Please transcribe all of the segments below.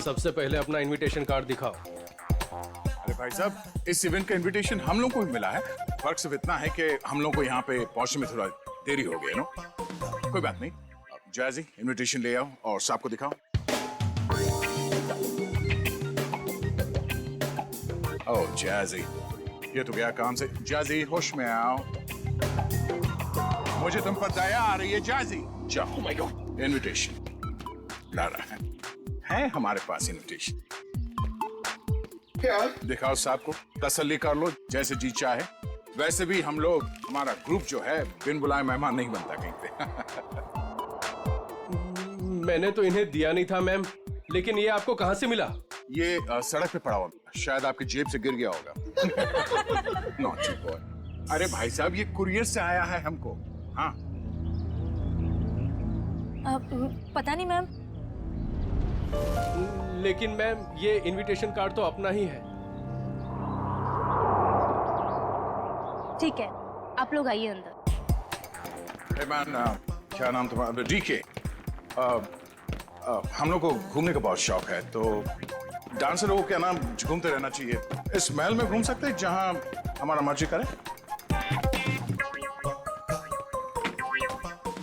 सबसे पहले अपना इनविटेशन कार्ड दिखाओ। अरे भाई साहब, इस इवेंट का इनविटेशन हम लोग को भी मिला है। फर्क सिर्फ इतना है कि हम लोग को यहाँ पे पहुंचने में थोड़ा देरी हो गई, नो? कोई बात नहीं। जैजी, इनविटेशन ले आओ और साहब को दिखाओ। ओह जैजी, ये तो गया काम से। जैजी, होश में आओ। मुझे तुम पर दया आ रही है जैजी। जाओ। माय गॉड, इनविटेशन ला रहा है हमारे पास इनविटेशन। क्या दिखाओ साहब को, तसल्ली कर लो, जैसे जी चाहे। वैसे भी हम लोग, हमारा ग्रुप जो है, बिन बुलाए मेहमान नहीं बनता कहीं पे। मैंने तो इन्हें दिया नहीं था मैम, लेकिन ये आपको कहाँ से मिला? ये सड़क पे पड़ा हुआ, शायद आपकी जेब से गिर गया होगा। Naughty boy. अरे भाई साहब, ये कुरियर से आया है हमको। हाँ पता नहीं मैम। लेकिन मैम, ये इनविटेशन कार्ड तो अपना ही है। ठीक है, आप लोग आइए अंदर। hey man, क्या नाम तुम्हारा? डीके। हम लोग को घूमने का बहुत शौक है, तो डांसर को क्या नाम, घूमते रहना चाहिए। इस महल में घूम सकते हैं जहां हमारा मर्जी करे।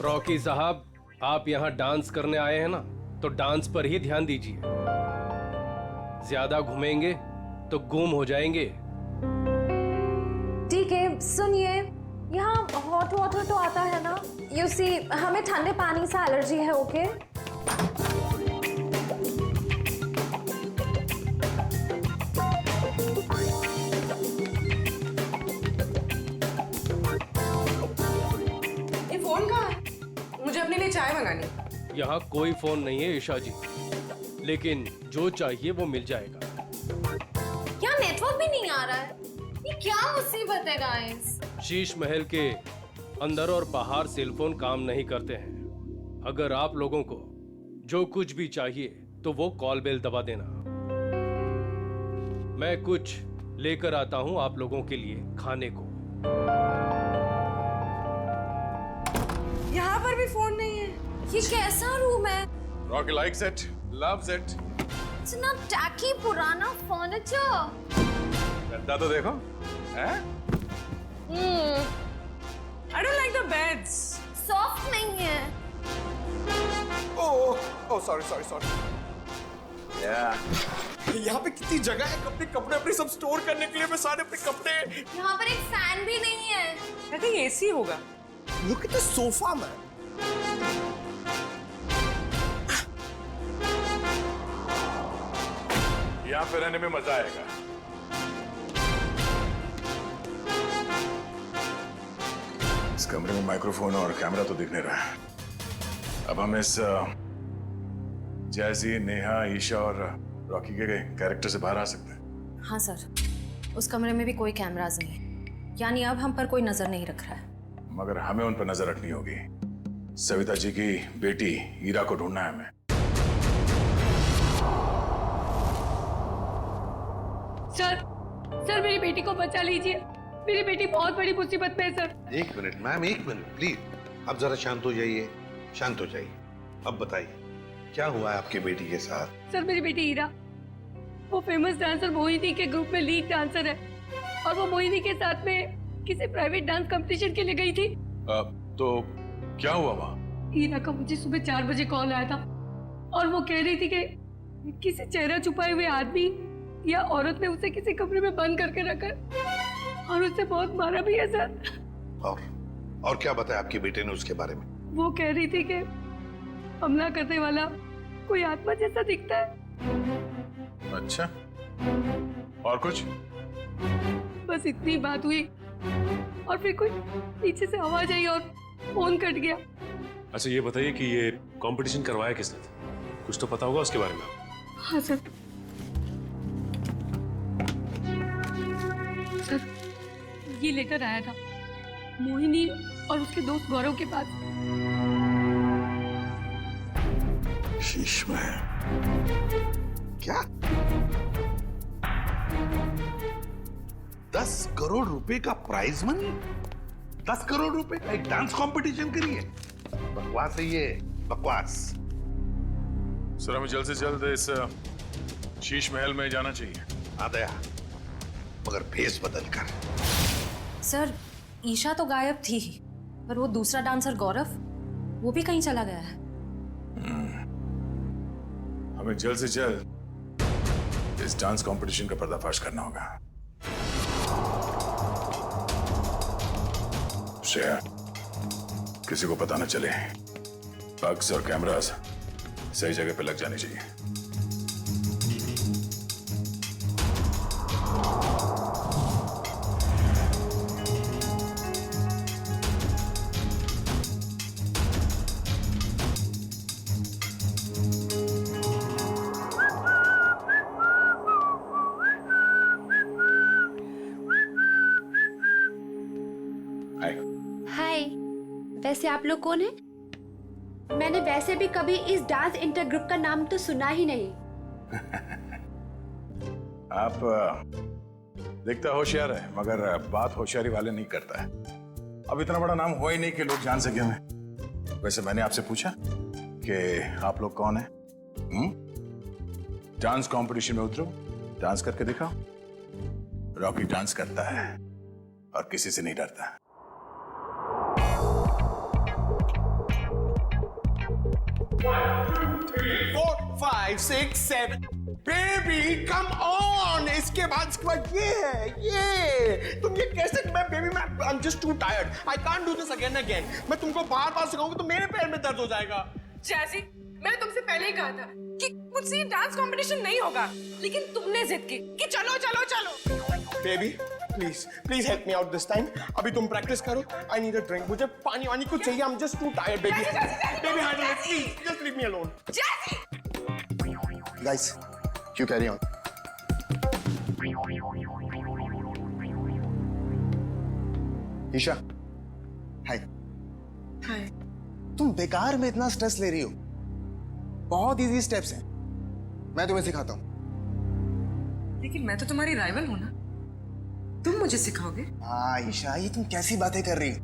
रॉकी साहब, आप यहाँ डांस करने आए हैं ना, तो डांस पर ही ध्यान दीजिए। ज्यादा घूमेंगे तो गुम हो जाएंगे। ठीक है, सुनिए, यहाँ हॉट वाटर तो आता है ना? यू सी, हमें ठंडे पानी से एलर्जी है। ओके ये फोन कहाँ है? मुझे अपने लिए चाय मंगानी। यहाँ कोई फोन नहीं है ईशा जी, लेकिन जो चाहिए वो मिल जाएगा। क्या नेटवर्क भी नहीं आ रहा है? ये क्या मुसीबत है गाइस? शीश महल के अंदर और बाहर सेलफोन काम नहीं करते हैं। अगर आप लोगों को जो कुछ भी चाहिए तो वो कॉल बेल दबा देना। मैं कुछ लेकर आता हूं आप लोगों के लिए खाने को। यहाँ पर भी फोन नहीं है। ये कैसा रूम है? Rocky likes it, loves it. इतना टैकी पुराना फर्नीचर। गद्दा तो देखो, हैं? I don't like the beds. Soft नहीं है। Oh sorry sorry sorry. यहाँ पे कितनी जगह है अपने कपड़े अपने सब स्टोर करने के लिए। मैं सारे अपने कपड़े। यहाँ पर एक फैन भी नहीं है। I think AC होगा। Look at the sofa man. यहाँ पे रहने में मजा आएगा। इस कमरे में माइक्रोफोन और कैमरा तो दिख नहीं रहा है। अब हम इस जैजी, नेहा, ईशा और रॉकी के कैरेक्टर से बाहर आ सकते हैं। हाँ सर, उस कमरे में भी कोई कैमराज नहीं है, यानी अब हम पर कोई नजर नहीं रख रहा है। मगर हमें उन पर नजर रखनी होगी। सविता जी की बेटी ईरा को ढूंढना है हमें। सर मेरी बेटी को बचा लीजिए। मेरी बेटी बहुत बड़ी मुसीबत में है सर। एक मिनट मैम, एक मिनट प्लीज। अब जरा शांत हो जाइए, शांत हो जाइए। अब बताइए क्या हुआ है आपकी बेटी के साथ? सर मेरी बेटी ईरा, वो फेमस डांसर मोहिनी के ग्रुप में लीड डांसर है, और वो मोहिनी के साथ में किसी प्राइवेट डांस कंपटीशन के लिए गई थी। तो क्या हुआ वहाँ? ईरा का मुझे सुबह 4 बजे कॉल आया था, और वो कह रही थी कि किसी चेहरा छुपाए हुए आदमी या औरत ने उसे किसी कमरे में बंद करके रखा और उसे बहुत मारा भी है सर। और क्या बताया आपकी बेटे ने उसके बारे में? वो कह रही थी कि हमला करने वाला कोई आत्मा जैसा दिखता है। अच्छा, और कुछ? बस इतनी बात हुई, और फिर कोई पीछे से आवाज आई और फोन कट गया। अच्छा ये बताइए कि ये कंपटीशन करवाया किसने था? कुछ तो पता होगा उसके बारे में। हाँ सर, ये लेटर आया था मोहिनी और उसके दोस्त गौरव के पास। शीश में क्या 10 करोड़ रुपए का प्राइज मनी? 10 करोड़ रुपए का एक डांस कंपटीशन के लिए? बकवास है ये, बकवास। सर हमें जल्द से जल्द इस शीश महल में जाना चाहिए। आ गया, मगर भेस बदल कर। सर ईशा तो गायब थी ही, पर वो दूसरा डांसर गौरव वो भी कहीं चला गया है। हमें जल्द से जल्द इस डांस कंपटीशन का पर्दाफाश करना होगा। श्रेया, किसी को पता न चले, बग्स और कैमरास सही जगह पे लग जाने चाहिए। हाय, वैसे आप लोग कौन हैं? मैंने वैसे भी कभी इस डांस इंटर ग्रुप का नाम तो सुना ही नहीं। आप दिखता होशियार है, मगर बात होशियारी वाले नहीं करता है। अब इतना बड़ा नाम हुआ ही नहीं कि लोग जान सके हमें। वैसे मैंने आपसे पूछा कि आप लोग कौन हैं? डांस कंपटीशन में उतरो, डांस करके दिखाओ। रॉकी डांस करता है और किसी से नहीं डरता। Four, five, six, seven. Baby, come on. इसके बाद ये है, ये तुम ये कैसे? मैं I'm just too tired. I can't do this again and again. मैं तुमको बार-बार सिखाऊंगा तो मेरे पैर में दर्द हो जाएगा। जैसी, मैंने तुमसे पहले ही कहा था कि मुझसे ये डांस कंपटीशन नहीं होगा, लेकिन तुमने जिद की कि चलो चलो चलो। Baby, please help me out this time. अभी तुम प्रैक्टिस करो। I need a drink. मुझे पानी वानी कुछ चाहिए। I'm just too tired, baby. Baby, handle it, please. Just leave me alone. जैसी! Guys, you carry on. Isha, हाय। हाय। तुम बेकार में इतना स्ट्रेस ले रही हो। बहुत इजी स्टेप्स हैं। मैं तुम्हें सिखाता हूँ। लेकिन मैं तो तुम्हारी राइवल हूँ ना, तुम मुझे सिखाओगे? हाँ ईशा, ये तुम कैसी बातें कर रही हो?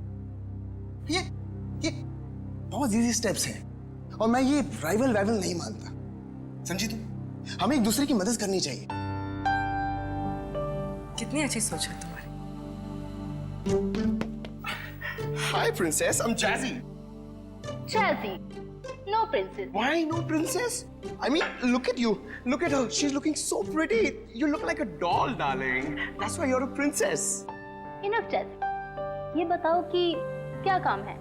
ये बहुत इजी स्टेप्स हैं और मैं ये राइवल नहीं मानता। समझी तुम? हमें एक दूसरे की मदद करनी चाहिए। कितनी अच्छी सोच है तुम्हारी। Hi princess, I'm Jazzy. Jazzy, no princess. Why no princess? I mean, look at you. Look at her. She's looking so pretty. You look like a doll, darling. That's why you're a princess. Enough, Jazzy. ये बताओ कि क्या काम है?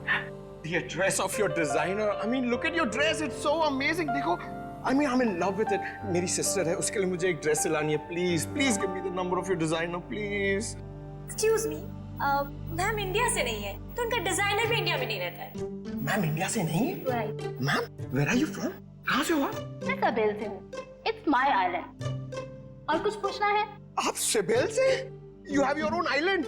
The dress of your designer. I mean, look at your dress. It's so amazing. देखो, I mean, I'm in love with it. मेरी sister है, उसके लिए मुझे एक dress सिलानी है. Please give me the number of your designer, please. Excuse me, ma'am India से नहीं है, तो उनका डिजाइनर भी इंडिया में नहीं रहता है। मैम इंडिया से नहीं? Right. Ma'am, where are you from? कहाँ से हो आप? मैं सቤल से हूँ। It's my island. और कुछ पूछना है? आप सिबेल से? You have your own island.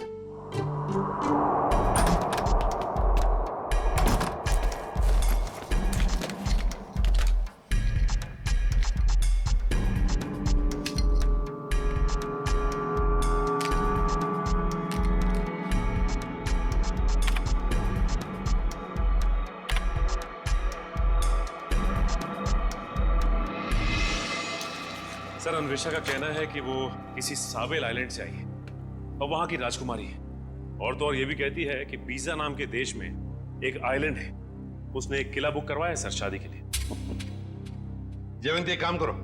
Sir, Anvesha का कहना है कि वो किसी सावेल आइलैंड से आई है और वहां की राजकुमारी है। और तो और ये भी कहती है कि बीजा नाम के देश में एक आइलैंड है, उसने एक किला बुक करवाया है सर शादी के लिए। जयवंती, एक काम करो।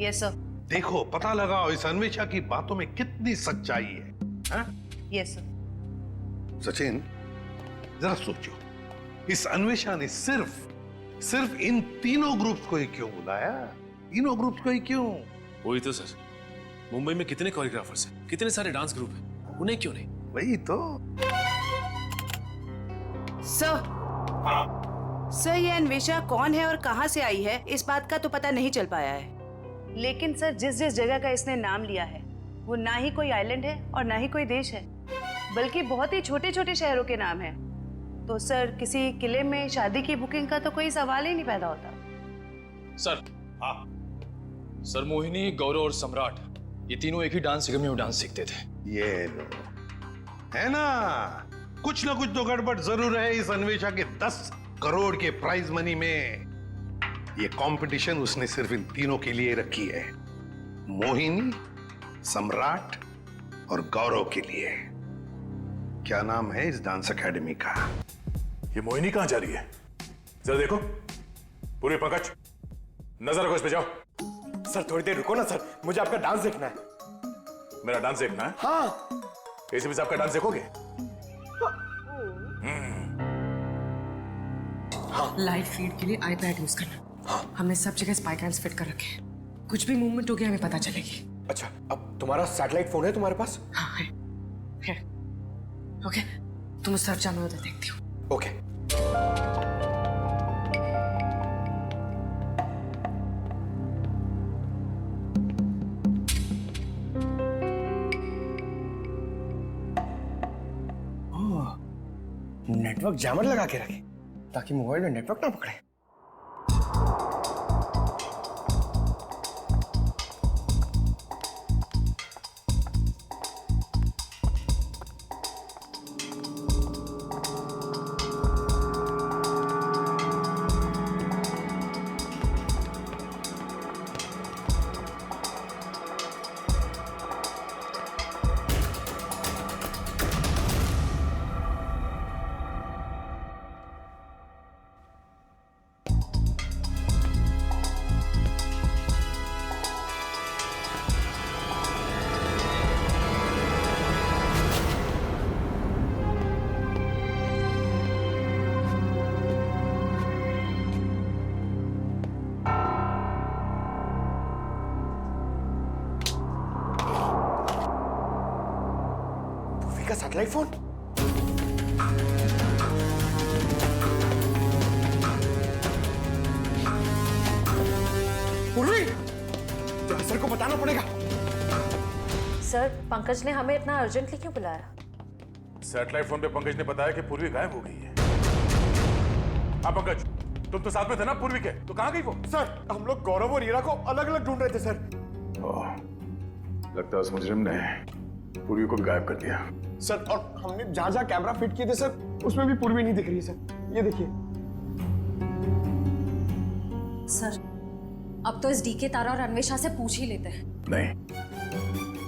Yes sir. देखो, पता लगाओ इस अन्वेषा की बातों में कितनी सच्चाई है। Yes sir. सचिन, जरा सोचो, इस अन्वेषा ने सिर्फ इन तीनों ग्रुप्स को ही क्यों बुलाया? तीनों ग्रुप्स को ही क्यों? वही तो सर, मुंबई में कितने कोरियोग्राफर्स हैं, कितने सारे डांस ग्रुप हैं, उन्हें क्यों नहीं? वही तो। सर, ये अन्वेषा कौन है और कहां से आई है, इस बात का तो पता नहीं चल पाया है। लेकिन सर, जिस जगह का इसने नाम लिया है वो ना ही कोई आइलैंड है और ना ही कोई देश है, बल्कि बहुत ही छोटे छोटे शहरों के नाम है। तो सर, किसी किले में शादी की बुकिंग का तो कोई सवाल ही नहीं पैदा होता। सर, सर मोहिनी, गौरव और सम्राट ये तीनों एक ही डांस अकेडमी में डांस सीखते थे। ये है ना, कुछ ना कुछ तो गड़बड़ जरूर है इस अन्वेषा के 10 करोड़ के प्राइज मनी में। ये कंपटीशन उसने सिर्फ इन तीनों के लिए रखी है, मोहिनी, सम्राट और गौरव के लिए। क्या नाम है इस डांस एकेडमी का? ये मोहिनी कहां जा रही है? जरा देखो। पूरी पंकज, नजर रखो इस पे, जाओ। सर थोड़ी देर रुको ना सर, मुझे आपका डांस देखना है। मेरा डांस देखना है? हाँ। एसीपी साहब का डांस देखोगे? लाइव फीड के लिए आईपैड यूज करना। हमने सब जगह स्पाई कैम्स फिट कर रखे हैं। कुछ भी मूवमेंट हो गया हमें पता चलेगी। अच्छा, अब तुम्हारा सैटेलाइट फोन है तुम्हारे पास? हाँ है। ओके, तुम उस तरफ जाओ, मैं उधर देखती हूँ। ओके। नेटवर्क जैमर लगा के रखे ताकि मोबाइल में नेटवर्क ना पकड़े। का सैटेलाइट फोन? पूर्वी, सर को बताना पड़ेगा। सर, पंकज ने हमें इतना अर्जेंटली क्यों बुलाया? सैटेलाइट फोन पे पंकज ने बताया कि पूर्वी गायब हो गई है। हाँ पंकज, तुम तो साथ में थे ना पूर्वी के, तो कहाँ गई वो? सर, हम लोग गौरव और हीरा को अलग अलग ढूंढ रहे थे सर। लगता है उस मुजरिम ने पूर्वी को भी गायब कर दिया। सर, और हमने जहां जहां कैमरा फिट किए थे सर, उसमें भी पूर्वी नहीं दिख रही है सर। ये देखिए। सर, अब तो इस डीके तारा और अन्वेषा से पूछ ही लेते हैं। नहीं,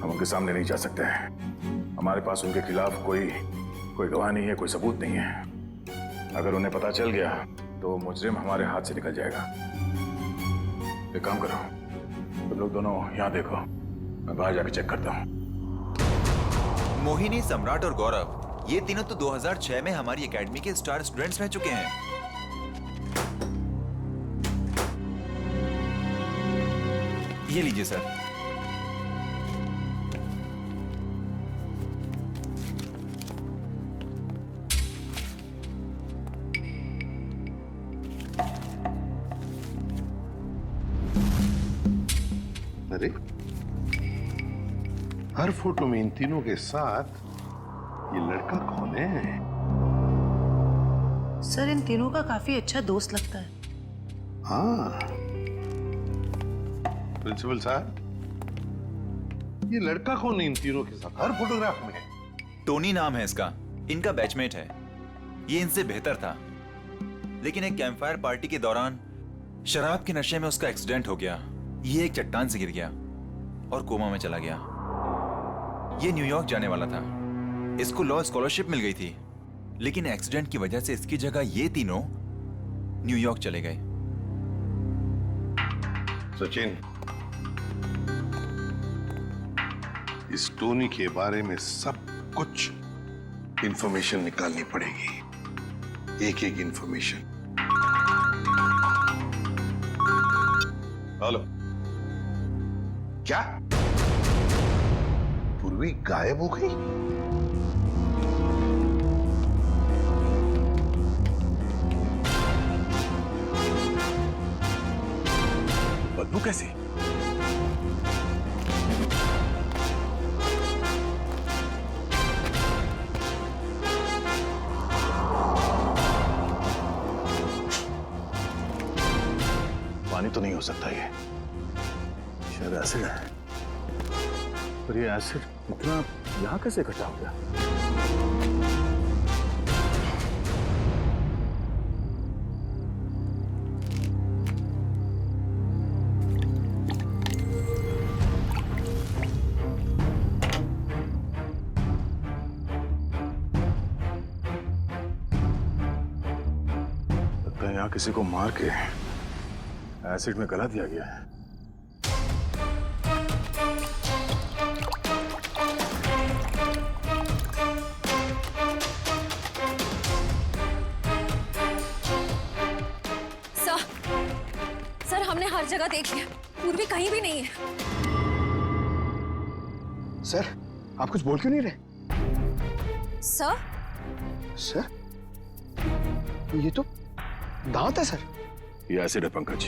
हम उनके सामने नहीं जा सकते हैं। हमारे पास उनके खिलाफ कोई गवाह नहीं है, कोई सबूत नहीं है। अगर उन्हें पता चल गया तो मुजरिम हमारे हाथ से निकल जाएगा। एक काम करो, तुम लोग दोनों यहाँ देखो, मैं बाहर जाके चेक करता हूँ। मोहिनी, सम्राट और गौरव, ये तीनों तो 2006 में हमारी एकेडमी के स्टार स्टूडेंट्स रह चुके हैं। ये लीजिए सर। अरे, हर फोटो में इन तीनों के साथ ये लड़का कौन है? सर, इन तीनों का काफी अच्छा दोस्त लगता है। हाँ, प्रिंसिपल साहब, ये लड़का कौन है इन तीनों के साथ हर फोटोग्राफ में? टोनी नाम है इसका, इनका बैचमेट है। ये इनसे बेहतर था, लेकिन एक कैंपफायर पार्टी के दौरान शराब के नशे में उसका एक्सीडेंट हो गया। ये एक चट्टान से गिर गया और कोमा में चला गया। ये न्यूयॉर्क जाने वाला था, इसको लॉ स्कॉलरशिप मिल गई थी, लेकिन एक्सीडेंट की वजह से इसकी जगह ये तीनों न्यूयॉर्क चले गए। सचिन, इस टोनी के बारे में सब कुछ इंफॉर्मेशन निकालनी पड़ेगी, एक एक इंफॉर्मेशन। हेलो, क्या पूर्वी गायब हो गई? बदबू कैसी? पानी तो नहीं हो सकता ये, शायद एसिड है। पर ये एसिड इतना यहां कैसे इकट्ठा हो गया? यहाँ किसी को मार के एसिड में गला दिया गया है। सर हमने हर जगह देख लिया, पूर्वी कहीं भी नहीं है। सर आप कुछ बोल क्यों नहीं रहे? सर सर ये तो दांत है सर। ये एसिड है पंकज।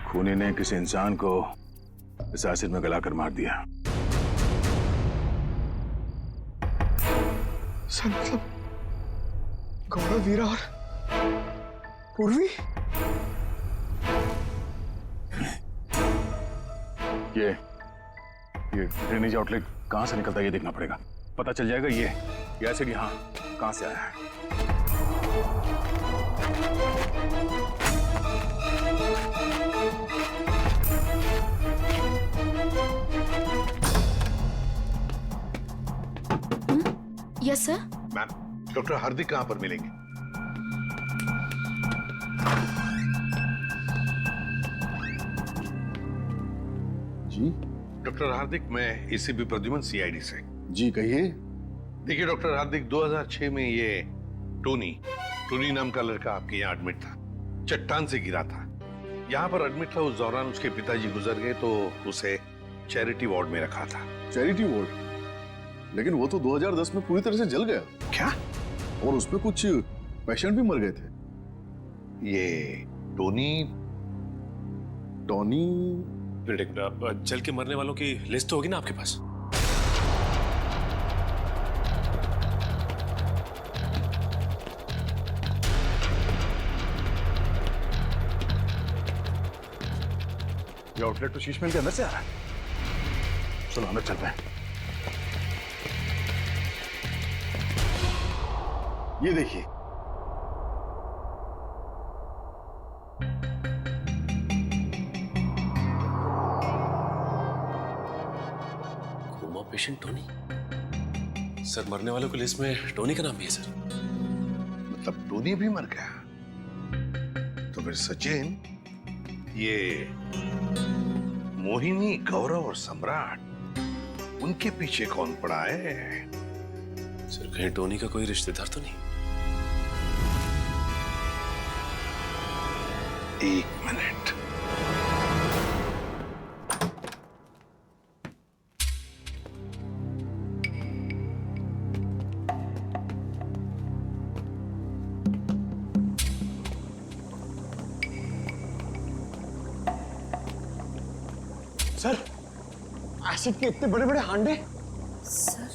खूनी ने किसी इंसान को इस एसिड में गलाकर मार दिया। सर मतलब गौरव, वीरा और पूर्वी? ये ड्रेनेज आउटलेट कहां से निकलता है ये देखना पड़ेगा। पता चल जाएगा ये एसिड यहाँ कहां से आया है। Yes sir. मैम, डॉक्टर हार्दिक कहां पर मिलेंगे? जी डॉक्टर हार्दिक, मैं एसीपी प्रद्युमन सीआईडी से। जी कहिए। देखिए डॉक्टर हार्दिक, 2006 में ये टोनी नाम का लड़का आपके यहाँ एडमिट था। चट्टान से गिरा था, यहाँ पर एडमिट था। उस दौरान उसके पिताजी गुजर गए तो उसे चैरिटी वार्ड में रखा था। Charity ward? लेकिन वो तो 2010 में पूरी तरह से जल गया। क्या? और उसमें कुछ पेशेंट भी मर गए थे। ये टोनी जल के मरने वालों की लिस्ट तो होगी ना आपके पास? ये आउटलेट तो शीश महल के अंदर से आ रहा है। चलो अंदर चलते हैं। ये देखिए, कोमा पेशेंट टोनी। सर मरने वालों की लिस्ट में टोनी का नाम भी है सर। मतलब टोनी भी मर गया? तो फिर सचिन, ये मोहिनी, गौरव और सम्राट, उनके पीछे कौन पड़ा है? सर कहीं टोनी का कोई रिश्तेदार तो नहीं? एक मिनट। सर एसिड के इतने बड़े बड़े हांडे। सर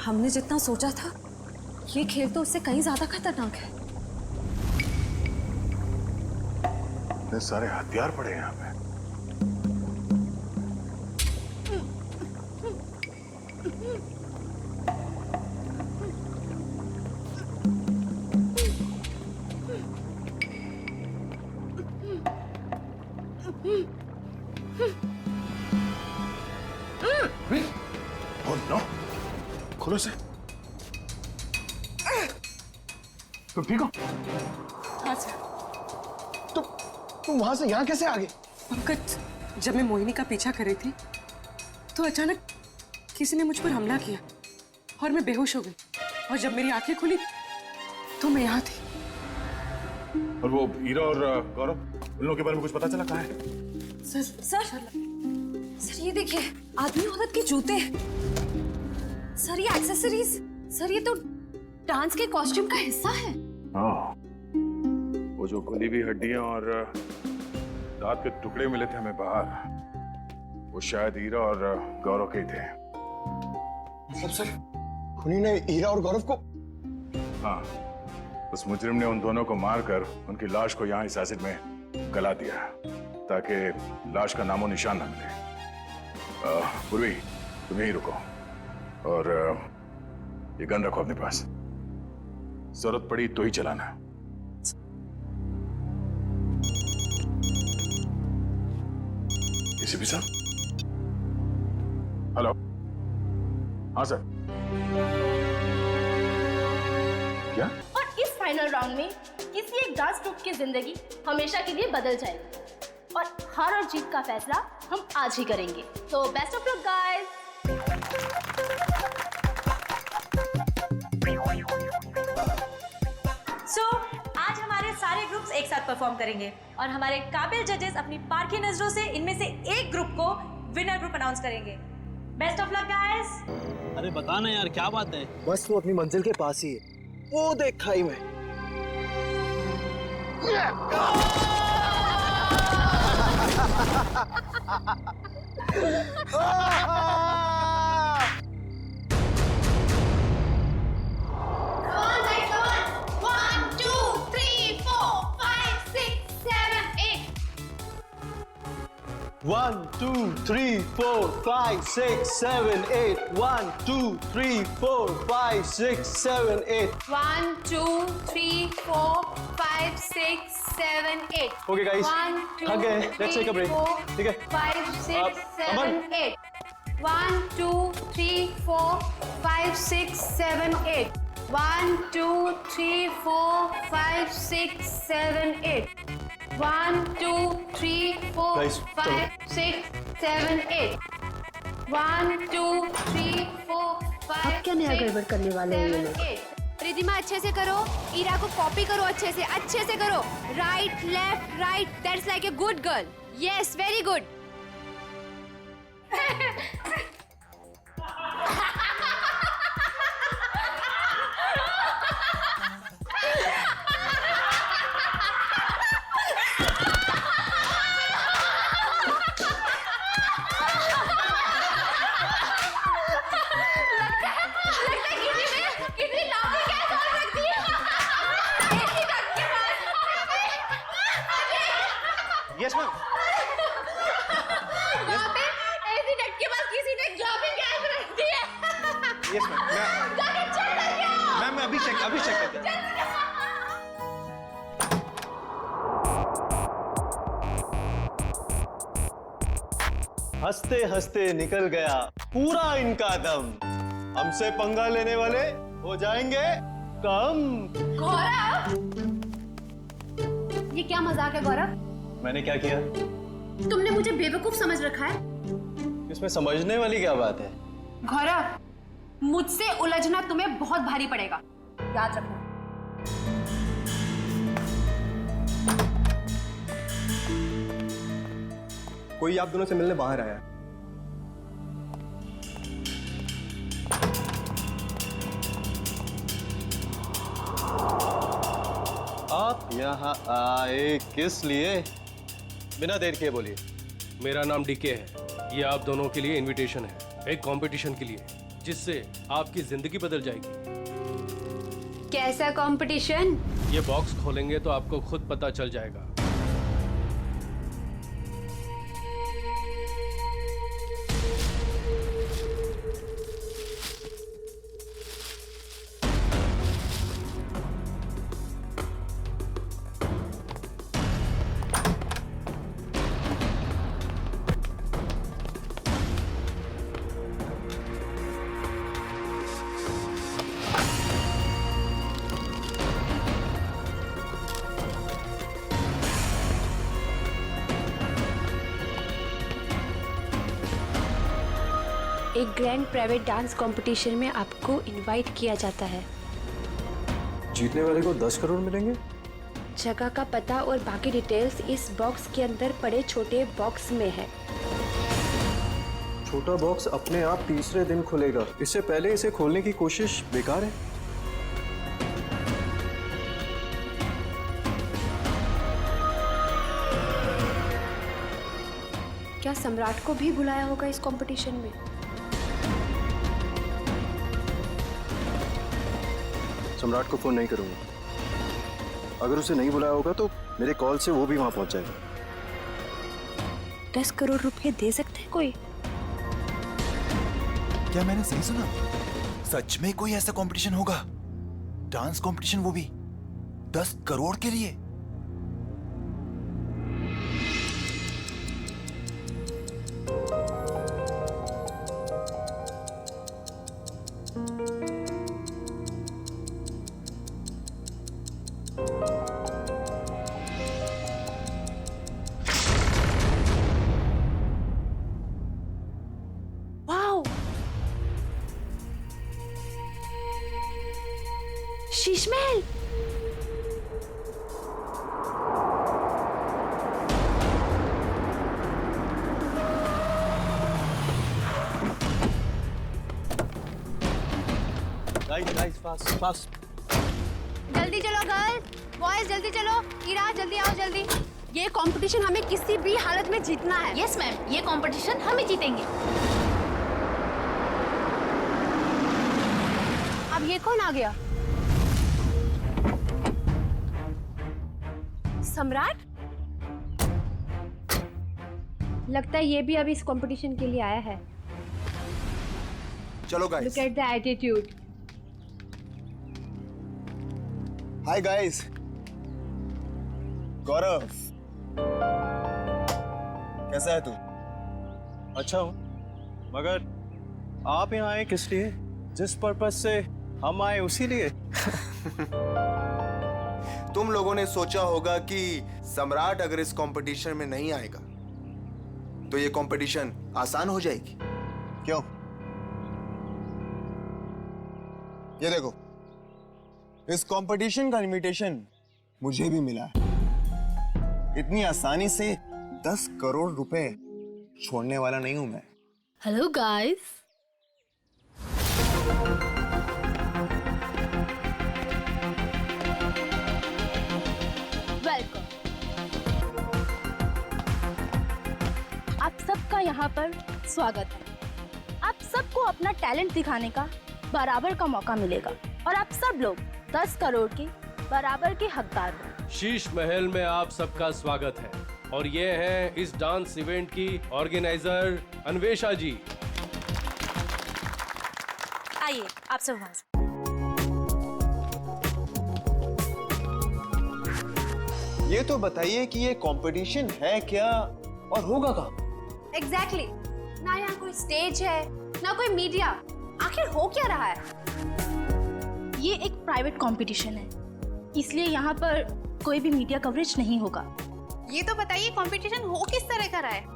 हमने जितना सोचा था ये खेल तो उससे कहीं ज्यादा खतरनाक है। इतने सारे हथियार पड़े हैं यहाँ पे। Oh no! खोलो इसे। तुम ठीक हो? हाँ सर। तुम वहां से यहाँ कैसे आ गए? पंकज, जब मैं मोहिनी का पीछा कर रही थी तो अचानक किसी ने मुझ पर हमला किया और मैं बेहोश हो गई। और जब मेरी आंखें खुली तो मैं यहाँ थी। और वो हीरा और गौरव, उन लोगों के बारे में कुछ पता चला? कहाँ है? सर ये देखिए, आदमी औरत के जूते। सर ये एक्सेसरीज। सर ये तो डांस के कॉस्ट्यूम का हिस्सा है। वो जो खुली हुई हड्डियां और दांत के टुकड़े मिले थे हमें बाहर, वो शायद हीरा और गौरव के ही थे। मतलब सर खूनी ने हीरा और गौरव को? हाँ, उस मुजरिम ने उन दोनों को मारकर उनकी लाश को यहाँ इस एसिड में गला दिया ताकि लाश का नामो निशान न मिले। पूर्वी, तुम यहीं रुको और ये गन रखो अपने पास। जरूरत पड़ी तो ही चलाना। एसीपी साहब? हेलो? हाँ सर। क्या? और इस फाइनल राउंड में किसी एक डांस ग्रुप की जिंदगी हमेशा के लिए बदल जाएगी और हार और जीत का फैसला हम आज ही करेंगे। तो बेस्ट ऑफ लक गाइस। आज हमारे सारे ग्रुप्स एक साथ परफॉर्म करेंगे और हमारे काबिल जजेस अपनी पारखी नजरों से इनमें से एक ग्रुप को विनर ग्रुप अनाउंस करेंगे। Best of luck guys. अरे बता ना यार, क्या बात है? बस वो अपनी मंजिल के पास ही है, वो देख खाई में। One, two, three, four, five, six, seven, eight. 1, 2, 3, 4, 5, 6, 7, 8. 1, 2, 3, 4, 5, 6, 7, 8. Okay, guys. 1, 2, Okay, let's take a break. ठीक है? 5, 6, 7, अमन। 8. 1, 2, 3, 4, 5, 6, 7, 8. 1, 2, 3, 4, 5, 6, 7, 8. 1, 2, 3, 4, Guys, 5, 6, 7, 8. 1, 2, 3, 4, 5. अब क्या नया गड़बड़ करने वाले हैं ये लोग? रिधिमा अच्छे से करो, ईरा को कॉपी करो, अच्छे से करो। Right left right, that's like a good girl. Yes, very good. Yes, ma'am. वहाँ पे ऐसी डट के पास किसी ने जॉबिंग गैस रख दी है। Yes, ma'am. जाके चेक करके आओ। मैम अभी चेक करते हैं। हंसते हंसते निकल गया पूरा इनका दम। हमसे पंगा लेने वाले हो जाएंगे कम। गौरव, ये क्या मजाक है गौरव? मैंने क्या किया? तुमने मुझे बेवकूफ समझ रखा है? इसमें समझने वाली क्या बात है? गौरव, मुझसे उलझना तुम्हें बहुत भारी पड़ेगा, याद रखना। कोई आप दोनों से मिलने बाहर आया। आप यहाँ आए किस लिए? बिना देर किए बोलिए। मेरा नाम डीके है। ये आप दोनों के लिए इनविटेशन है, एक कंपटीशन के लिए, जिससे आपकी जिंदगी बदल जाएगी। कैसा कंपटीशन? ये बॉक्स खोलेंगे तो आपको खुद पता चल जाएगा। एक ग्रैंड प्राइवेट डांस कंपटीशन में आपको इनवाइट किया जाता है। जीतने वाले को 10 करोड़ मिलेंगे। जगह का पता और बाकी डिटेल्स इस बॉक्स के अंदर पड़े छोटे बॉक्स में है। छोटा बॉक्स अपने आप तीसरे दिन खुलेगा। इससे पहले इसे खोलने की कोशिश बेकार है। क्या सम्राट को भी बुलाया होगा इस कंपटीशन में? सम्राट को फोन नहीं करूंगा। अगर उसे नहीं बुलाया होगा तो मेरे कॉल से वो भी वहां पहुंच जाएगा। 10 करोड़ रुपए दे सकते हैं कोई? क्या मैंने सही सुना? सच में कोई ऐसा कंपटीशन होगा? डांस कंपटीशन, वो भी 10 करोड़ के लिए? शीश महल। Guys, fast. जल्दी चलो गर्ल, बॉयज जल्दी चलो। ईरा जल्दी आओ जल्दी। ये कंपटीशन हमें किसी भी हालत में जीतना है। यस मैम, ये कंपटीशन हम ही जीतेंगे। अब ये कौन आ गया? सम्राट? लगता है ये भी अब इस कंपटीशन के लिए आया है। चलो guys. Look at the attitude. Hi guys. Gaurav, कैसा है तू? अच्छा हूँ, मगर आप यहाँ आए किस लिए? जिस पर्पस से हम आए उसी लिए। तुम लोगों ने सोचा होगा कि सम्राट अगर इस कंपटीशन में नहीं आएगा तो ये कंपटीशन आसान हो जाएगी। क्यों? ये देखो, इस कंपटीशन का इनविटेशन मुझे भी मिला है। इतनी आसानी से 10 करोड़ रुपए छोड़ने वाला नहीं हूं मैं। Hello guys. वेलकम। आप सबका यहाँ पर स्वागत है। आप सबको अपना टैलेंट दिखाने का बराबर का मौका मिलेगा और आप सब लोग 10 करोड़ के बराबर के हकदार हो। शीश महल में आप सबका स्वागत है और ये हैं इस डांस इवेंट की ऑर्गेनाइजर अन्वेषा जी। आइए आप सब वहां से। ये तो बताइए कि ये कंपटीशन है क्या और होगा कहाँ? Exactly. ना यहाँ कोई स्टेज है, ना कोई मीडिया। आखिर हो क्या रहा है? ये एक प्राइवेट कंपटीशन है, इसलिए यहाँ पर कोई भी मीडिया कवरेज नहीं होगा। ये तो बताइए कंपटीशन हो किस तरह का रहा है?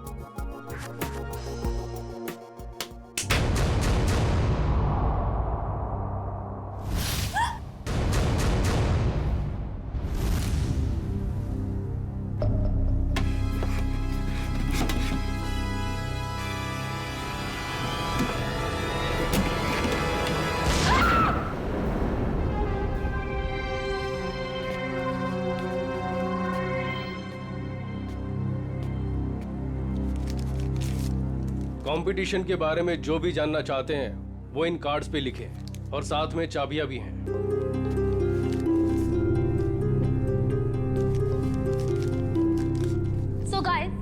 कंपटीशन के बारे में जो भी जानना चाहते हैं वो इन कार्ड्स पे लिखें और साथ में चाबियां भी हैं। सो गाइस,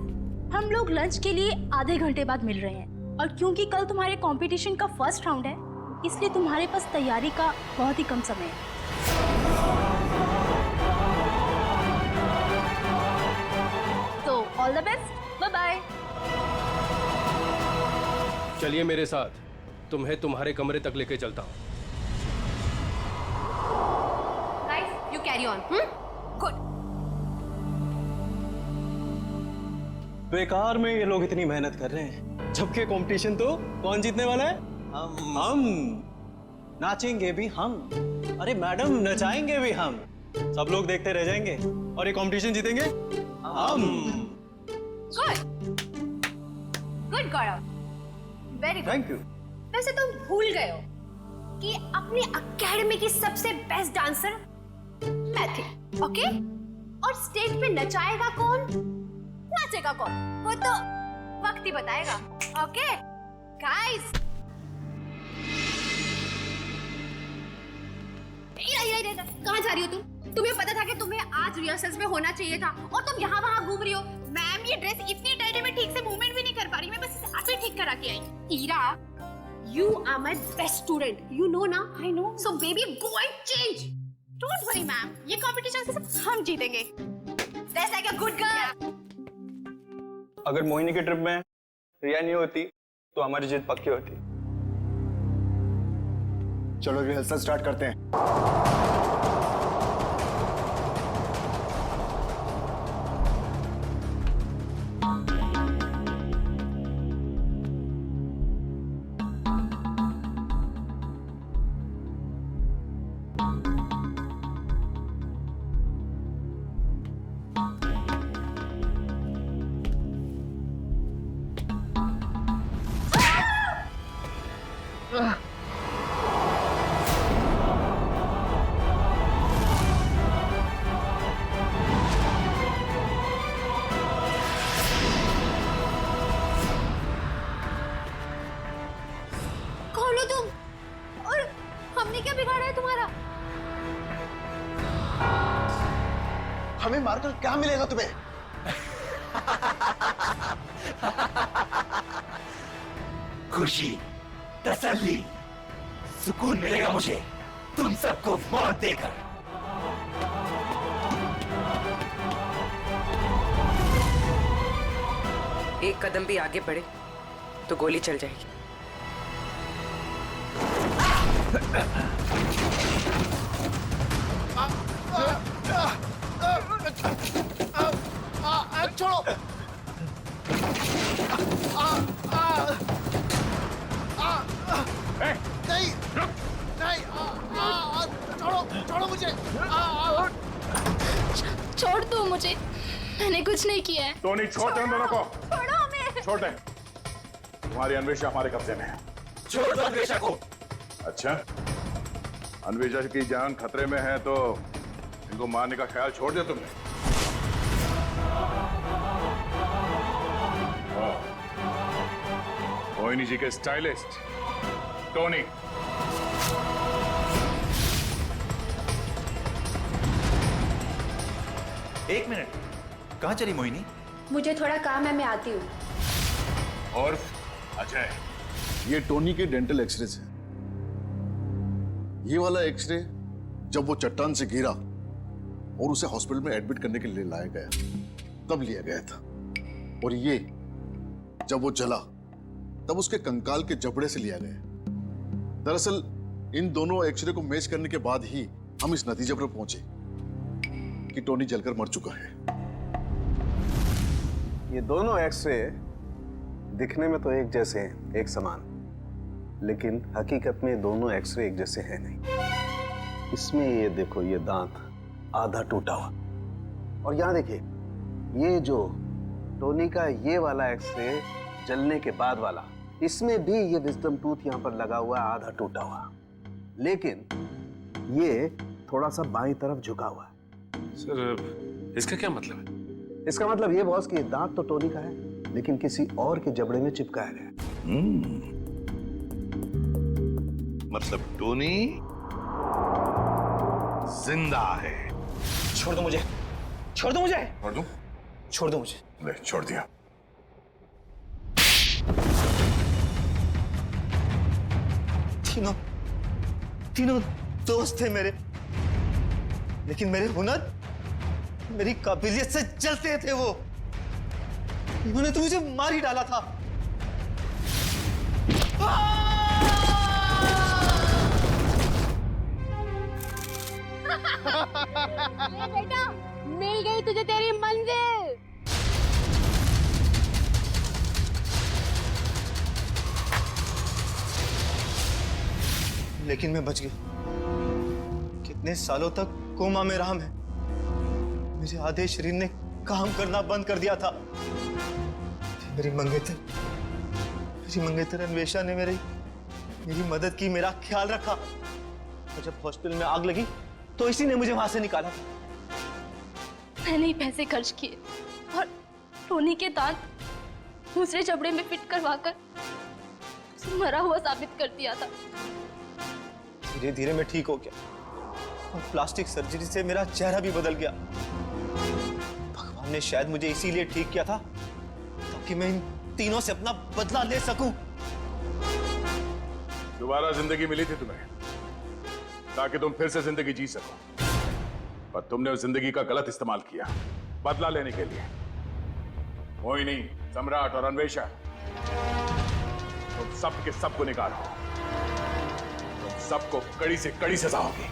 हम लोग लंच के लिए आधे घंटे बाद मिल रहे हैं और क्योंकि कल तुम्हारे कंपटीशन का फर्स्ट राउंड है, इसलिए तुम्हारे पास तैयारी का बहुत ही कम समय है। तो all the best, bye bye. चलिए मेरे साथ, तुम्हें तुम्हारे कमरे तक लेके चलता हूँ। Guys, you carry on. Good. बेकार में ये लोग इतनी मेहनत कर रहे हैं, जबकि कंपटीशन तो कौन जीतने वाला है? हम। नाचेंगे भी हम। अरे मैडम, नचाएंगे भी हम। सब लोग देखते रह जाएंगे और ये कंपटीशन जीतेंगे हम। Good. Good, Gaurav. Very good. Thank you. वैसे तुम भूल गए हो कि अपनी अकेडमी की सबसे बेस्ट डांसर मैं थी, ओके? और स्टेज पे नचाएगा कौन, नाचेगा कौन, वो तो वक्त ही बताएगा, ओके? गाइस, कहाँ जा रही हो तुम? तुम्हें पता था कि तुम्हें आज रिहर्सल्स में होना चाहिए था और तुम यहाँ वहाँ घूम रही हो। मैम, ये ड्रेस इतनी टाइट है, मैं ठीक से मूवमेंट भी नहीं कर पा रही। मैं बस इसे आप ही ठीक करा के आई। Ira, you are my best student. You know ना? I know. So baby, go and change. Don't worry, ma'am. ये competition से सब हम जीतेंगे. That's like a good girl. अगर मोहिनी की ट्रिप में रिया नहीं होती तो हमारी जीत पक्की होती। चलो रिहर्सल स्टार्ट करते हैं। खोलो तुम। और हमने क्या बिगाड़ा है तुम्हारा? हमें मारकर क्या मिलेगा तुम्हें? खुशी, तसल्ली, सुकून मिलेगा मुझे तुम सबको मौत देकर। एक कदम भी आगे बढ़े तो गोली चल जाएगी। छोड़ो। नहीं नहीं, छोड़ो छोड़ो मुझे। छोड़ दो मुझे, मैंने कुछ नहीं किया है। टोनी छोड़ दे उन दोनों को। छोड़ो हमें। छोड़ दे। तुम्हारी अन्वेषा हमारे कब्जे में है। छोड़ दो अन्वेषा को। अच्छा, अन्वेषा की जान खतरे में है तो इनको मारने का ख्याल छोड़ दिया तुमने? मोहिनी जी के स्टाइलिस्ट टोनी। एक मिनट, कहाँ चली मोहिनी? मुझे थोड़ा काम है, मैं आती हूँ। और अजय, ये टोनी के डेंटल एक्सरेज है। ये वाला एक्सरे जब वो चट्टान से गिरा और उसे हॉस्पिटल में एडमिट करने के लिए लाया गया तब लिया गया था। और ये जब वो जला तब उसके कंकाल के जबड़े से लिया गया। दरअसल इन दोनों एक्सरे को मैच करने के बाद ही हम इस नतीजे पर पहुंचे कि टोनी जलकर मर चुका है। ये दोनों एक्सरे दिखने में तो एक जैसे हैं, एक समान, लेकिन हकीकत में दोनों एक्सरे एक जैसे हैं नहीं। इसमें ये देखो, ये दांत आधा टूटा हुआ, और यहाँ देखिए ये जो टोनी का ये वाला एक्सरे जलने के बाद वाला, इसमें भी ये विजडम टूथ यहाँ पर लगा हुआ है, आधा टूटा हुआ, लेकिन ये थोड़ा सा बाईं तरफ झुका हुआ है। सर, इसका क्या मतलब है? इसका मतलब ये बॉस कि दांत तो टोनी का है, लेकिन किसी और के जबड़े में चिपकाया गया। मतलब टोनी जिंदा है। छोड़ दो मुझे, छोड़ दो मुझे, छोड़ दूं? छोड़ दो मुझे। ले, छोड़ दिया। तीनों दोस्त थे मेरे, लेकिन मेरे हुनर, मेरी काबिलियत से जलते थे वो। उन्होंने तो मुझे मार ही डाला था। बेटा, मिल गई तुझे तेरी मंजिल। लेकिन मैं बच गई। कितने सालों तक कोमा में रहा मैं। मेरे आधे शरीर ने काम करना बंद कर दिया था। मेरी मंगेतर अन्वेषा ने मेरी मदद की, मेरा ख्याल रखा। और जब हॉस्पिटल में आग लगी तो इसी ने मुझे वहां से निकाला था। मैंने ही पैसे खर्च किए और टोनी के दांत दूसरे जबड़े में फिट करवाकर उसे मरा हुआ साबित कर दिया था। धीरे धीरे मैं ठीक हो गया और प्लास्टिक सर्जरी से मेरा चेहरा भी बदल गया। भगवान ने शायद मुझे इसीलिए ठीक किया था ताकि मैं इन तीनों से अपना बदला ले सकूं। दोबारा जिंदगी मिली थी तुम्हें ताकि तुम फिर से जिंदगी जी सको, पर तुमने उस जिंदगी का गलत इस्तेमाल किया बदला लेने के लिए। मोहिनी, सम्राट और अन्वेषा, तुम सब के सब गुनहगार हो। तुम सबको कड़ी से कड़ी सजा होगी।